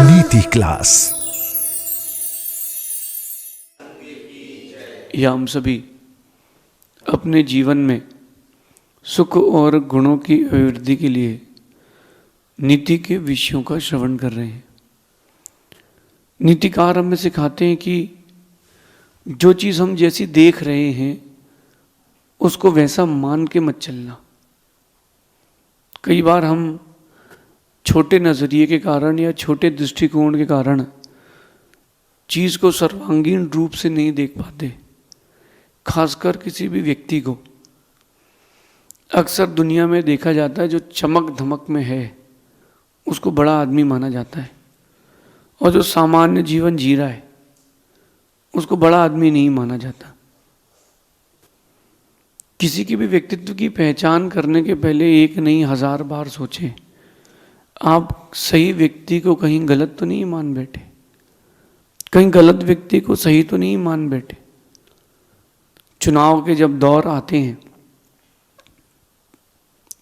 नीति क्लास। या हम सभी अपने जीवन में सुख और गुणों की अभिवृद्धि के लिए नीति के विषयों का श्रवण कर रहे हैं। नीतिकार हमें सिखाते हैं कि जो चीज़ हम जैसी देख रहे हैं उसको वैसा मान के मत चलना। कई बार हम छोटे नज़रिए के कारण या छोटे दृष्टिकोण के कारण चीज़ को सर्वांगीण रूप से नहीं देख पाते। खासकर किसी भी व्यक्ति को अक्सर दुनिया में देखा जाता है जो चमक धमक में है उसको बड़ा आदमी माना जाता है, और जो सामान्य जीवन जी रहा है उसको बड़ा आदमी नहीं माना जाता। किसी की भी व्यक्तित्व की पहचान करने के पहले एक नहीं 1000 बार सोचें, आप सही व्यक्ति को कहीं गलत तो नहीं मान बैठे, कहीं गलत व्यक्ति को सही तो नहीं मान बैठे। चुनाव के जब दौर आते हैं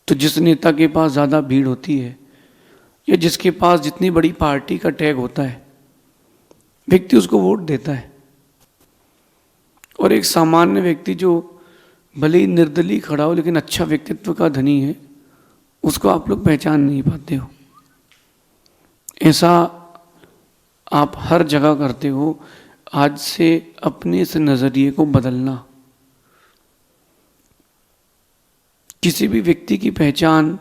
तो जिस नेता के पास ज़्यादा भीड़ होती है या जिसके पास जितनी बड़ी पार्टी का टैग होता है, व्यक्ति उसको वोट देता है। और एक सामान्य व्यक्ति जो भले ही निर्दलीय खड़ा हो लेकिन अच्छा व्यक्तित्व का धनी है, उसको आप लोग पहचान नहीं पाते हो। ऐसा आप हर जगह करते हो। आज से अपने इस नज़रिए को बदलना। किसी भी व्यक्ति की पहचान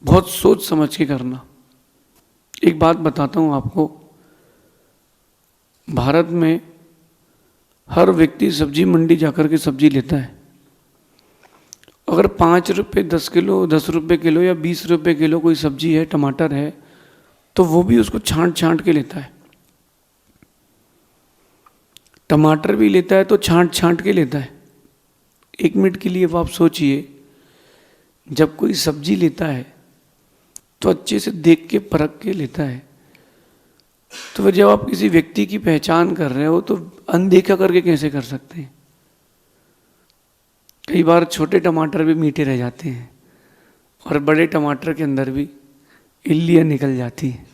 बहुत सोच समझ के करना। एक बात बताता हूँ आपको, भारत में हर व्यक्ति सब्जी मंडी जाकर के सब्जी लेता है। अगर 5 रुपये 10 किलो, 10 रुपये किलो या 20 रुपये किलो कोई सब्जी है, टमाटर है, तो वो भी उसको छांट छांट के लेता है। टमाटर भी लेता है तो छांट छांट के लेता है। 1 मिनट के लिए वो आप सोचिए, जब कोई सब्जी लेता है तो अच्छे से देख के परख के लेता है। तो फिर जब आप किसी व्यक्ति की पहचान कर रहे हो तो अनदेखा करके कैसे कर सकते हैं? कई बार छोटे टमाटर भी मीठे रह जाते हैं और बड़े टमाटर के अंदर भी इल्लियाँ निकल जाती हैं।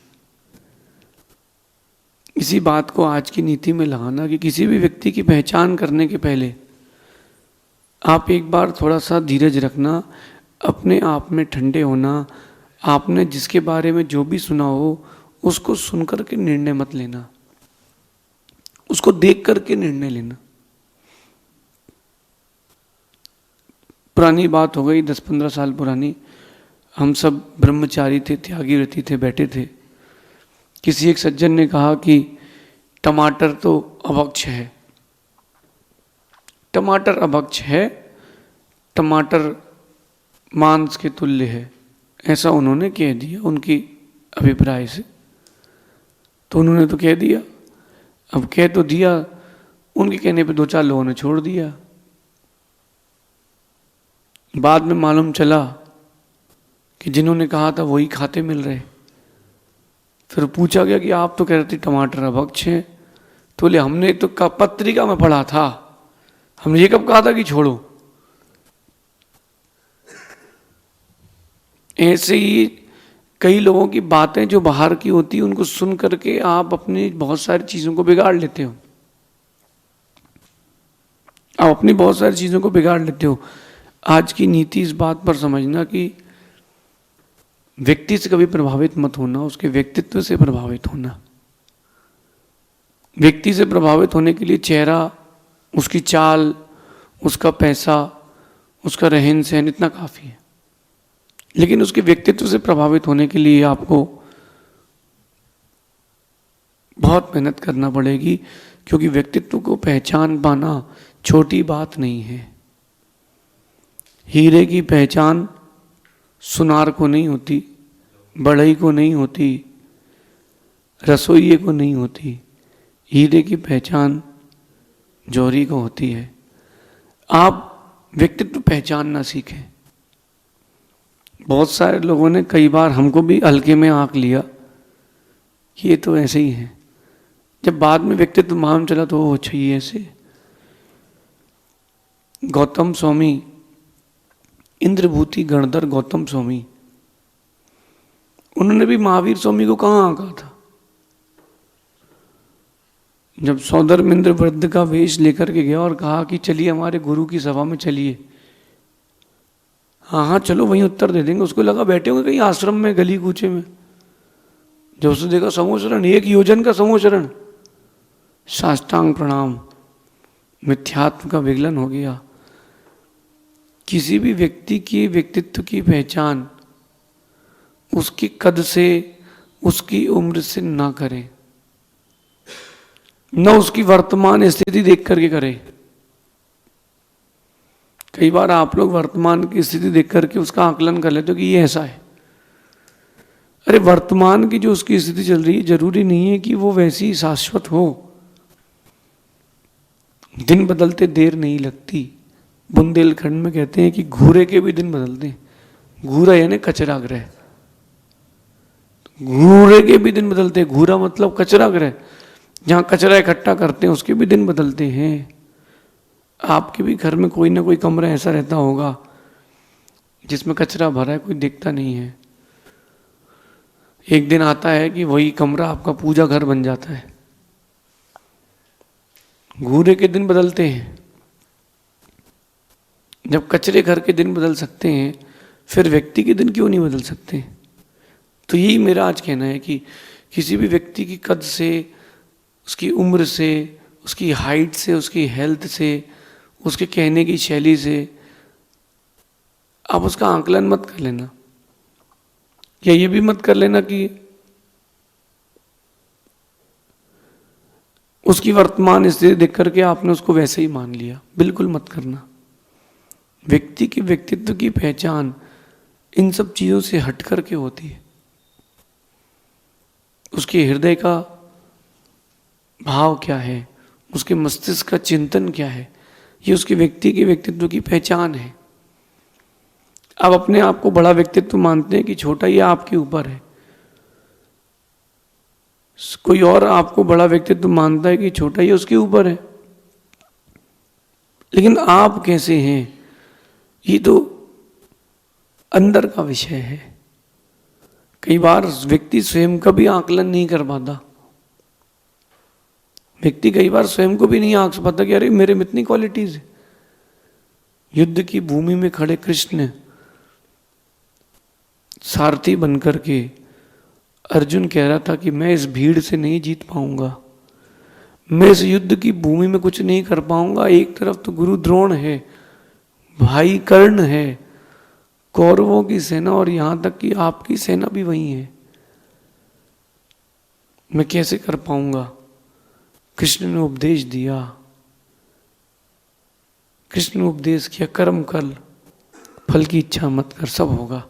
इसी बात को आज की नीति में लगाना कि किसी भी व्यक्ति की पहचान करने के पहले आप एक बार थोड़ा सा धीरज रखना, अपने आप में ठंडे होना। आपने जिसके बारे में जो भी सुना हो उसको सुनकर के निर्णय मत लेना, उसको देख करके निर्णय लेना। पुरानी बात हो गई, 10-15 साल पुरानी। हम सब ब्रह्मचारी थे, त्यागी व्रती थे, बैठे थे। किसी एक सज्जन ने कहा कि टमाटर तो अभक्ष है, टमाटर अभक्ष है, टमाटर मांस के तुल्य है। ऐसा उन्होंने कह दिया उनकी अभिप्राय से। तो उन्होंने तो कह दिया, अब कह तो दिया, उनके कहने पे 2-4 लोगों ने छोड़ दिया। बाद में मालूम चला कि जिन्होंने कहा था वही खाते मिल रहे। फिर पूछा गया कि आप तो कह रहे थे टमाटर अभक्ष हैं। तो बोले हमने तो पत्रिका में पढ़ा था, हमने ये कब कहा था कि छोड़ो। ऐसे ही कई लोगों की बातें जो बाहर की होती है उनको सुन करके आप अपनी बहुत सारी चीज़ों को बिगाड़ लेते हो। आप अपनी बहुत सारी चीज़ों को बिगाड़ लेते हो। आज की नीति इस बात पर समझना कि व्यक्ति से कभी प्रभावित मत होना, उसके व्यक्तित्व से प्रभावित होना। व्यक्ति से प्रभावित होने के लिए चेहरा, उसकी चाल, उसका पैसा, उसका रहन सहन इतना काफ़ी है। लेकिन उसके व्यक्तित्व से प्रभावित होने के लिए आपको बहुत मेहनत करना पड़ेगी, क्योंकि व्यक्तित्व को पहचान पाना छोटी बात नहीं है। हीरे की पहचान सुनार को नहीं होती, बढ़ई को नहीं होती, रसोइये को नहीं होती। हीरे की पहचान जौहरी को होती है। आप व्यक्तित्व पहचानना सीखें। बहुत सारे लोगों ने कई बार हमको भी हल्के में आंक लिया कि ये तो ऐसे ही है। जब बाद में व्यक्तित्व मालूम चला तो अच्छा ही ऐसे। गौतम स्वामी, इंद्रभूति गणधर गौतम स्वामी, उन्होंने भी महावीर स्वामी को कहाँ आंका था? जब सौंदरमिंद्र वृद्ध का वेश लेकर के गया और कहा कि चलिए हमारे गुरु की सभा में चलिए, हाँ हाँ चलो वहीं उत्तर दे देंगे, उसको लगा बैठे होंगे कहीं आश्रम में गली कूचे में। जब उसने देखा समोचरण, 1 योजन का समोचरण, साष्टांग प्रणाम, मिथ्यात्व का विगलन हो गया। किसी भी व्यक्ति की व्यक्तित्व की पहचान उसकी कद से, उसकी उम्र से ना करें, न उसकी वर्तमान स्थिति देख करके करें। कई बार आप लोग वर्तमान की स्थिति देख करके उसका आकलन कर लेते हो कि ये ऐसा है। अरे वर्तमान की जो उसकी स्थिति चल रही है, जरूरी नहीं है कि वो वैसी शाश्वत हो। दिन बदलते देर नहीं लगती। बुंदेलखंड में कहते हैं कि घूरे के भी दिन बदलते हैं। घूरा यानी कचरा ग्रह, घूरे के भी दिन बदलते हैं। घूरा मतलब कचरा ग्रह, जहां कचरा इकट्ठा करते हैं उसके भी दिन बदलते हैं। आपके भी घर में कोई ना कोई कमरा ऐसा रहता होगा जिसमें कचरा भरा है, कोई देखता नहीं है। एक दिन आता है कि वही कमरा आपका पूजा घर बन जाता है। घूरे के दिन बदलते हैं। जब कचरे घर के दिन बदल सकते हैं, फिर व्यक्ति के दिन क्यों नहीं बदल सकते? तो यही मेरा आज कहना है कि किसी भी व्यक्ति की कद से, उसकी उम्र से, उसकी हाइट से, उसकी हेल्थ से, उसके कहने की शैली से आप उसका आकलन मत कर लेना, या ये भी मत कर लेना कि उसकी वर्तमान स्थिति देख करके आपने उसको वैसे ही मान लिया। बिल्कुल मत करना। व्यक्ति की व्यक्तित्व की पहचान इन सब चीजों से हट करके होती है। उसके हृदय का भाव क्या है, उसके मस्तिष्क का चिंतन क्या है, ये उसके व्यक्ति के व्यक्तित्व की पहचान है। आप अपने आप को बड़ा व्यक्तित्व मानते हैं कि छोटा, ये आपके ऊपर है। कोई और आपको बड़ा व्यक्तित्व मानता है कि छोटा, ये उसके ऊपर है। लेकिन आप कैसे हैं, ये तो अंदर का विषय है। कई बार व्यक्ति स्वयं का भी आकलन नहीं कर पाता। व्यक्ति कई बार स्वयं को भी नहीं आंक पाता कि अरे मेरे में इतनी क्वालिटीज है। युद्ध की भूमि में खड़े कृष्ण सारथी बनकर के अर्जुन कह रहा था कि मैं इस भीड़ से नहीं जीत पाऊंगा, मैं इस युद्ध की भूमि में कुछ नहीं कर पाऊंगा। एक तरफ तो गुरु द्रोण है, भाई कर्ण है, कौरवों की सेना, और यहां तक कि आपकी सेना भी वही है, मैं कैसे कर पाऊंगा? कृष्ण ने उपदेश दिया, कृष्ण ने उपदेश किया, कर्म कर, फल की इच्छा मत कर, सब होगा।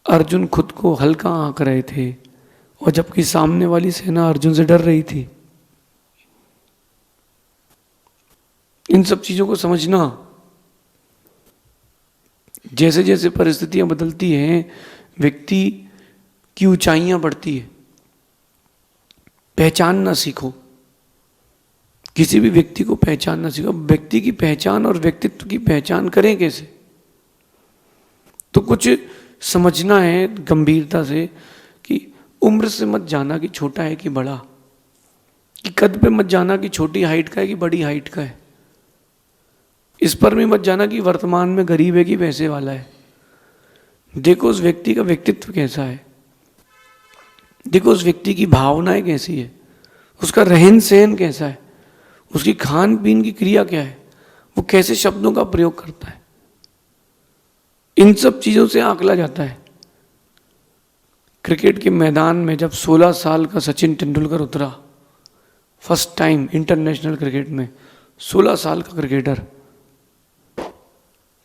अर्जुन खुद को हल्का आंक रहे थे, और जबकि सामने वाली सेना अर्जुन से डर रही थी। इन सब चीजों को समझना। जैसे जैसे परिस्थितियां बदलती हैं, व्यक्ति की ऊंचाइयां बढ़ती है। पहचानना सीखो, किसी भी व्यक्ति को पहचानना सीखो। व्यक्ति की पहचान और व्यक्तित्व की पहचान करें कैसे? तो कुछ समझना है गंभीरता से कि उम्र से मत जाना कि छोटा है कि बड़ा, कि कद पे मत जाना कि छोटी हाइट का है कि बड़ी हाइट का है, इस पर भी मत जाना कि वर्तमान में गरीब है कि पैसे वाला है। देखो उस व्यक्ति का व्यक्तित्व कैसा है, देखो उस व्यक्ति की भावनाएं कैसी है, उसका रहन सहन कैसा है, उसकी खान पीन की क्रिया क्या है, वो कैसे शब्दों का प्रयोग करता है। इन सब चीजों से आंकला जाता है। क्रिकेट के मैदान में जब 16 साल का सचिन तेंदुलकर उतरा, फर्स्ट टाइम इंटरनेशनल क्रिकेट में, 16 साल का क्रिकेटर,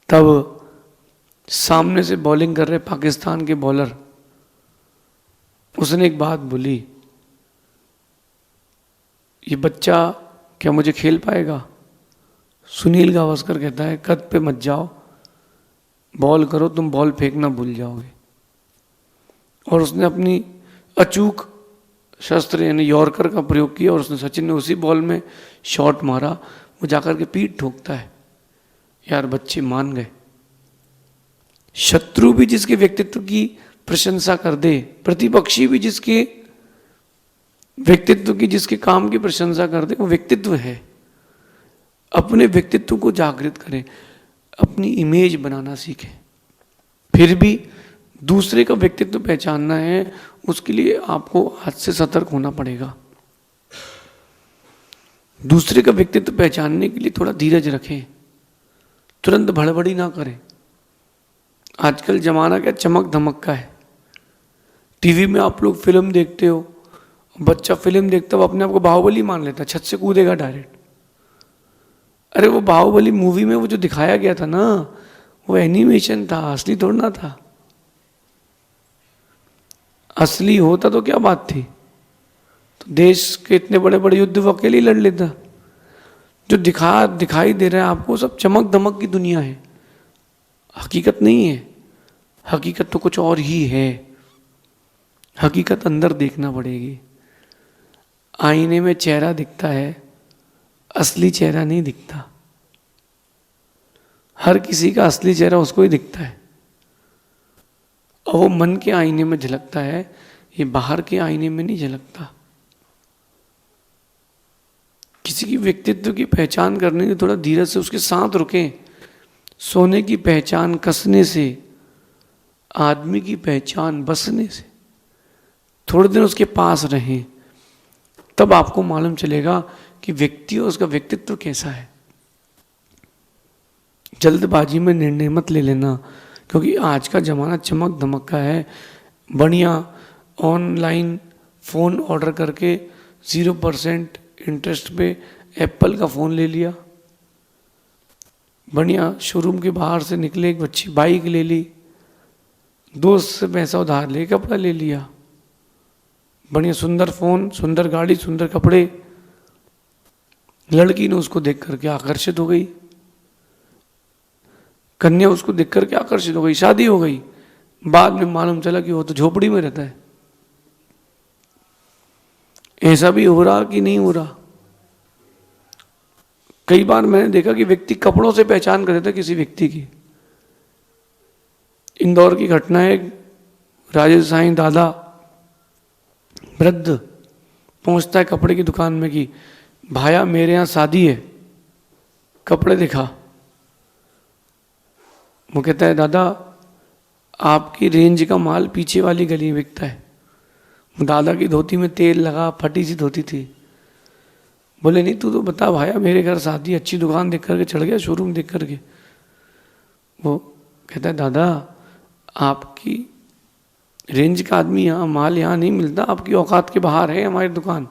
तब सामने से बॉलिंग कर रहे पाकिस्तान के बॉलर, उसने एक बात बोली, ये बच्चा क्या मुझे खेल पाएगा? सुनील गावस्कर कहता है कद पे मत जाओ, बॉल करो, तुम बॉल फेंकना भूल जाओगे। और उसने अपनी अचूक शस्त्र यानी यॉर्कर का प्रयोग किया, और उसने, सचिन ने उसी बॉल में शॉट मारा, वो जाकर के पीठ ठोकता है। यार बच्चे मान गए। शत्रु भी जिसके व्यक्तित्व की प्रशंसा कर दे, प्रतिपक्षी भी जिसके व्यक्तित्व की, जिसके काम की प्रशंसा कर दे, वो व्यक्तित्व है। अपने व्यक्तित्व को जागृत करें, अपनी इमेज बनाना सीखें। फिर भी दूसरे का व्यक्तित्व पहचानना है, उसके लिए आपको आज से सतर्क होना पड़ेगा। दूसरे का व्यक्तित्व पहचानने के लिए थोड़ा धीरज रखें, तुरंत भड़बड़ी ना करें। आजकल जमाना क्या चमक धमक का है। टीवी में आप लोग फिल्म देखते हो, बच्चा फिल्म देखता हो अपने आप को बाहुबली मान लेता, छत से कूदेगा डायरेक्ट। अरे वो बाहुबली मूवी में वो जो दिखाया गया था ना, वो एनिमेशन था, असली थोड़ा ना था। असली होता तो क्या बात थी, तो देश के इतने बड़े बड़े युद्ध वो अकेले ही लड़ लेता। जो दिखाई दे रहा है आपको, सब चमक धमक की दुनिया है, हकीकत नहीं है। हकीकत तो कुछ और ही है। हकीकत अंदर देखना पड़ेगी। आईने में चेहरा दिखता है, असली चेहरा नहीं दिखता। हर किसी का असली चेहरा उसको ही दिखता है, और वो मन के आईने में झलकता है, ये बाहर के आईने में नहीं झलकता। किसी की व्यक्तित्व की पहचान करने के थोड़ा धीरज से उसके साथ रुकें। सोने की पहचान कसने से, आदमी की पहचान बसने से। थोड़े दिन उसके पास रहें, तब आपको मालूम चलेगा कि व्यक्ति और उसका व्यक्तित्व कैसा है। जल्दबाजी में निर्णय मत ले लेना, क्योंकि आज का ज़माना चमक धमक का है। बढ़िया ऑनलाइन फ़ोन ऑर्डर करके 0% इंटरेस्ट पे एप्पल का फ़ोन ले लिया। बढ़िया शोरूम के बाहर से निकले, एक अच्छी बाइक ले ली, दोस्त से पैसा उधार ले कपड़ा ले लिया। बढ़िया सुंदर फ़ोन, सुंदर गाड़ी, सुंदर कपड़े। लड़की ने उसको देख करके आकर्षित हो गई, कन्या उसको देख करके आकर्षित हो गई, शादी हो गई। बाद में मालूम चला कि वो तो झोपड़ी में रहता है। ऐसा भी हो रहा कि नहीं हो रहा। कई बार मैंने देखा कि व्यक्ति कपड़ों से पहचान कर देता किसी व्यक्ति की। इंदौर की घटना है, राजेश साईं दादा वृद्ध पहुंचता है कपड़े की दुकान में कि भाया मेरे यहाँ शादी है, कपड़े दिखा। वो कहता है दादा आपकी रेंज का माल पीछे वाली गली में बिकता है। दादा की धोती में तेल लगा, फटी सी धोती थी। बोले नहीं तू तो बता भाया, मेरे घर शादी, अच्छी दुकान देख करके चढ़ गया, शोरूम देख करके। वो कहता है दादा आपकी रेंज का आदमी यहाँ, माल यहाँ नहीं मिलता, आपकी औकात के बाहर है हमारी दुकान।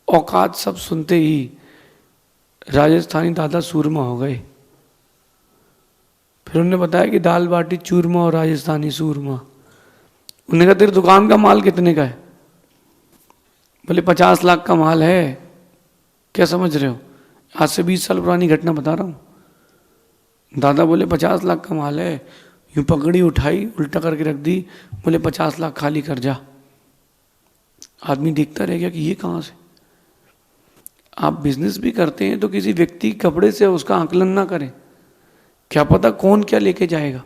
औकात सब सुनते ही राजस्थानी दादा सूरमा हो गए। फिर उन्होंने बताया कि दाल बाटी चूरमा और राजस्थानी सूरमा। उन्होंने कहा तेरी दुकान का माल कितने का है? बोले 50 लाख का माल है। क्या समझ रहे हो? आज से 20 साल पुरानी घटना बता रहा हूँ। दादा बोले 50 लाख का माल है। यूँ पकड़ी उठाई, उल्टा करके रख दी, बोले 50 लाख खाली कर जा। आदमी देखता रह गया कि ये कहाँ से। आप बिजनेस भी करते हैं तो किसी व्यक्ति के कपड़े से उसका आकलन ना करें, क्या पता कौन क्या लेके जाएगा।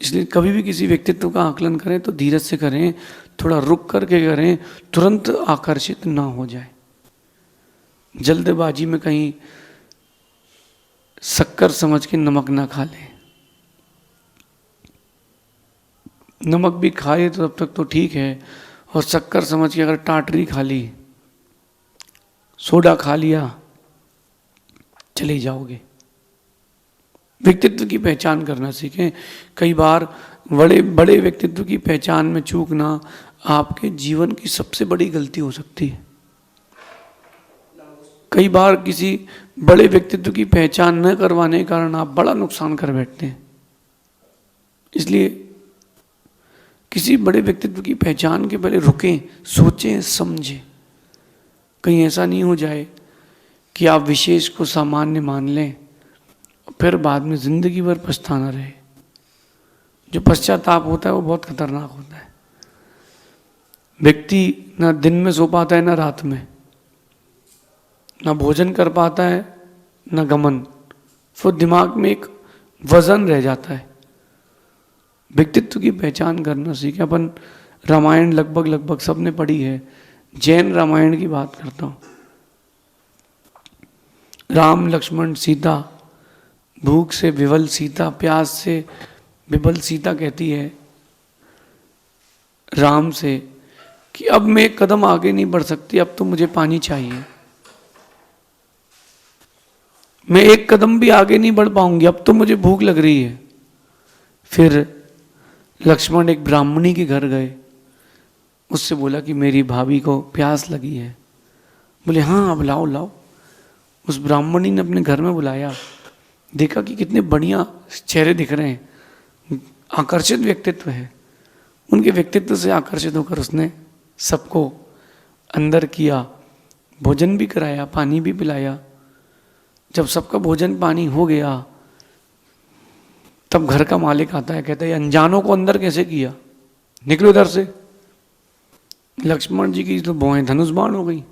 इसलिए कभी भी किसी व्यक्तित्व का आकलन करें तो धीरज से करें, थोड़ा रुक करके करें, तुरंत आकर्षित ना हो जाए। जल्दबाजी में कहीं शक्कर समझ के नमक ना खा लें। नमक भी खाए तो तब तक तो ठीक है, और शक्कर समझ के अगर टाटरी खा ली, सोडा खा लिया, चले जाओगे। व्यक्तित्व की पहचान करना सीखें। कई बार बड़े बड़े व्यक्तित्व की पहचान में चूकना आपके जीवन की सबसे बड़ी गलती हो सकती है। कई बार किसी बड़े व्यक्तित्व की पहचान न करवाने के कारण आप बड़ा नुकसान कर बैठते हैं। इसलिए किसी बड़े व्यक्तित्व की पहचान के पहले रुकें, सोचें, समझें। कहीं ऐसा नहीं हो जाए कि आप विशेष को सामान्य मान लें, फिर बाद में जिंदगी भर पछताना रहे। जो पश्चाताप होता है वो बहुत खतरनाक होता है। व्यक्ति ना दिन में सो पाता है ना रात में, ना भोजन कर पाता है ना गमन। फिर दिमाग में एक वजन रह जाता है। व्यक्तित्व की पहचान करना सीखें। अपन रामायण लगभग सबने पढ़ी है, जैन रामायण की बात करता हूँ। राम लक्ष्मण सीता, भूख से विवल सीता, प्यास से विवल सीता कहती है राम से कि अब मैं एक कदम आगे नहीं बढ़ सकती, अब तो मुझे पानी चाहिए, मैं एक कदम भी आगे नहीं बढ़ पाऊंगी, अब तो मुझे भूख लग रही है। फिर लक्ष्मण एक ब्राह्मणी के घर गए, उससे बोला कि मेरी भाभी को प्यास लगी है। बोले हाँ अब लाओ लाओ। उस ब्राह्मणी ने अपने घर में बुलाया, देखा कि कितने बढ़िया चेहरे दिख रहे हैं, आकर्षित व्यक्तित्व है। उनके व्यक्तित्व से आकर्षित होकर उसने सबको अंदर किया, भोजन भी कराया, पानी भी पिलाया। जब सबका भोजन पानी हो गया तब घर का मालिक आता है, कहता है अनजानों को अंदर कैसे किया, निकलो इधर से। लक्ष्मण जी की तो भौहें धनुष बाण हो गई।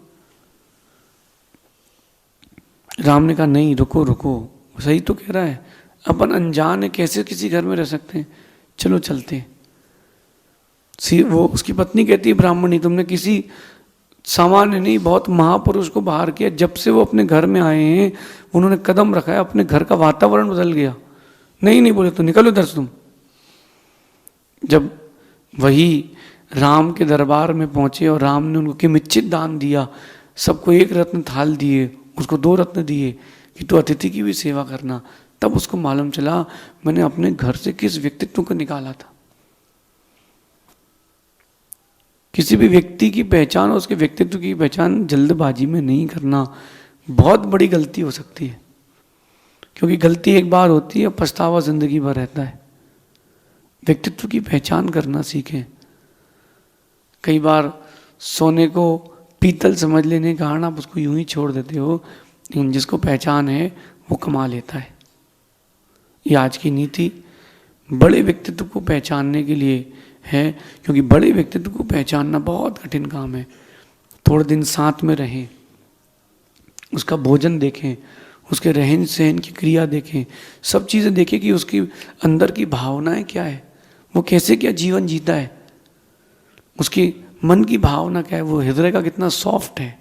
राम ने कहा नहीं रुको रुको, सही तो कह रहा है, अपन अनजान है, कैसे किसी घर में रह सकते हैं, चलो चलते हैं। वो उसकी पत्नी कहती है ब्राह्मणी, तुमने किसी सामान्य नहीं बहुत महापुरुष को बाहर किया। जब से वो अपने घर में आए हैं उन्होंने कदम रखा है, अपने घर का वातावरण बदल गया। नहीं नहीं बोले तो निकलो इधर से तुम। जब वही राम के दरबार में पहुंचे और राम ने उनको किमिच्छित दान दिया, सबको एक रत्न थाल दिए, उसको 2 रत्न दिए कि तू अतिथि की भी सेवा करना, तब उसको मालूम चला मैंने अपने घर से किस व्यक्तित्व को निकाला था। किसी भी व्यक्ति की पहचान और उसके व्यक्तित्व की पहचान जल्दबाजी में नहीं करना बहुत बड़ी गलती हो सकती है, क्योंकि गलती एक बार होती है, पछतावा जिंदगी भर रहता है। व्यक्तित्व की पहचान करना सीखें। कई बार सोने को पीतल समझ लेने के कारण आप उसको यूं ही छोड़ देते हो, लेकिन जिसको पहचान है वो कमा लेता है। ये आज की नीति बड़े व्यक्तित्व को पहचानने के लिए है, क्योंकि बड़े व्यक्तित्व को पहचानना बहुत कठिन काम है। थोड़े दिन साथ में रहें, उसका भोजन देखें, उसके रहन सहन की क्रिया देखें, सब चीज़ें देखें कि उसकी अंदर की भावनाएं क्या है, वो कैसे क्या जीवन जीता है, उसकी मन की भावना क्या है, वो हृदय का कितना सॉफ्ट है।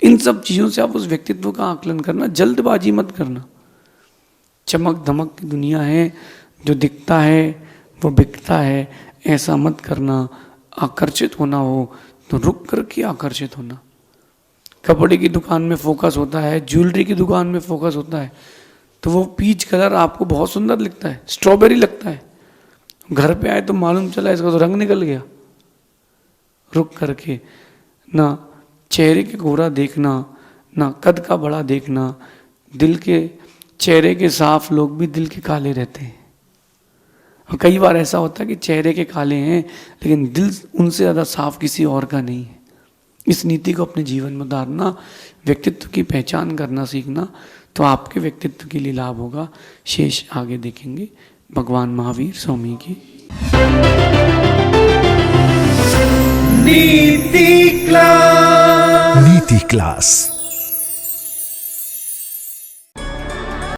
इन सब चीज़ों से आप उस व्यक्तित्व का आकलन करना, जल्दबाजी मत करना। चमक धमक की दुनिया है, जो दिखता है वो बिकता है, ऐसा मत करना। आकर्षित होना हो तो रुक करके आकर्षित होना। कपड़े की दुकान में फोकस होता है, ज्वेलरी की दुकान में फोकस होता है, तो वो पीच कलर आपको बहुत सुंदर लगता है, स्ट्रॉबेरी लगता है, घर पे आए तो मालूम चला इसका तो रंग निकल गया। रुक करके ना चेहरे के गोरा देखना, ना कद का बड़ा देखना। दिल के चेहरे के साफ लोग भी दिल के काले रहते हैं। और कई बार ऐसा होता है कि चेहरे के काले हैं लेकिन दिल उनसे ज़्यादा साफ किसी और का नहीं है। इस नीति को अपने जीवन में उतारना, व्यक्तित्व की पहचान करना सीखना, तो आपके व्यक्तित्व के लिए लाभ होगा। शेष आगे देखेंगे। भगवान महावीर स्वामी की नीति क्लास।